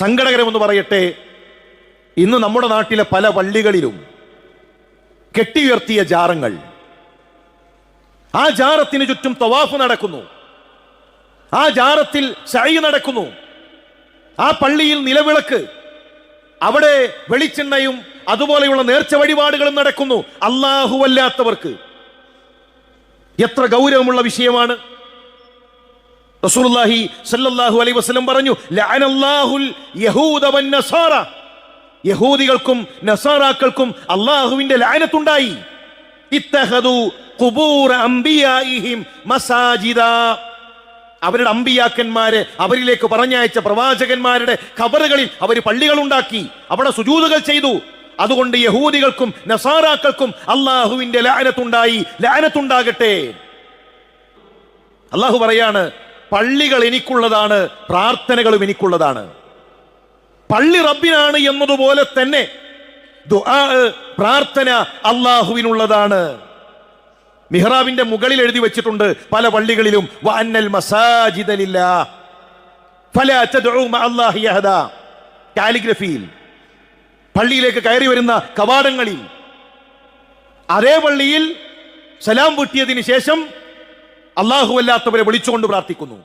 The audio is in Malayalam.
സങ്കടകരമെന്ന് പറയട്ടെ, ഇന്ന് നമ്മുടെ നാട്ടിലെ പല പള്ളികളിലും കെട്ടിയുയർത്തിയ ജാറങ്ങൾ, ആ ജാറത്തിന് ചുറ്റും തവാഫ് നടക്കുന്നു, ആ ജാറത്തിൽ സഅയ് നടക്കുന്നു, ആ പള്ളിയിൽ നിലവിളക്ക്, അവിടെ വെളിച്ചെണ്ണയും അതുപോലെയുള്ള നേർച്ച വഴിപാടുകളും നടക്കുന്നു. അല്ലാഹുവല്ലാത്തവർക്ക് എത്ര ഗൗരവമുള്ള വിഷയമാണ്. റസൂലുള്ളാഹി സ്വല്ലല്ലാഹു അലൈഹി വസല്ലം പറഞ്ഞു, ലഅനല്ലാഹുൽ യഹൂദ വന്നസാറ, യഹൂദികൾക്കും നസാറാക്കൾക്കും അല്ലാഹുവിന്റെ ലഅനത്തുണ്ടായി. ഇത്തഖദു ഖുബൂറ അംബിയാഇഹിം മസാജിദ, അവരുടെ അമ്പിയാക്കന്മാരെ, അവരിലേക്ക് പറഞ്ഞയച്ച പ്രവാചകന്മാരുടെ ഖബറുകളിൽ അവർ പള്ളികൾ ഉണ്ടാക്കി, അവിടെ സുജൂദുകൾ ചെയ്തു. അതുകൊണ്ട് യഹൂദികൾക്കും നസാറാക്കൾക്കും അല്ലാഹുവിന്റെ ലഅനത്തുണ്ടായി. ലഅനത്തുണ്ടാകട്ടെ. അല്ലാഹു പറയാണ്, പള്ളികൾ എനിക്കുള്ളതാണ്, പ്രാർത്ഥനകളും എനിക്കുള്ളതാണ്. പള്ളി റബ്ബിനാണ് എന്നതുപോലെ തന്നെ ദുആ, പ്രാർത്ഥന അല്ലാഹുവിനുള്ളതാണ്. മിഹ്റാബിന്റെ മുകളിൽ എഴുതി വെച്ചിട്ടുണ്ട് പല പള്ളികളിലും, വഅന്നൽ മസാജിദ ലില്ലാഹ് ഫലാ തദ്ഉ മഅല്ലാഹി അഹദ. കാലിഗ്രഫിയിൽ പള്ളിയിലേക്ക് കയറി വരുന്ന കവാടങ്ങളിൽ അതേ പള്ളിയിൽ സലാം വീട്ടിയതിന് ശേഷം അല്ലാഹു അല്ലാത്തവരെ വിളിച്ചുകൊണ്ട് പ്രാർത്ഥിക്കുന്നു.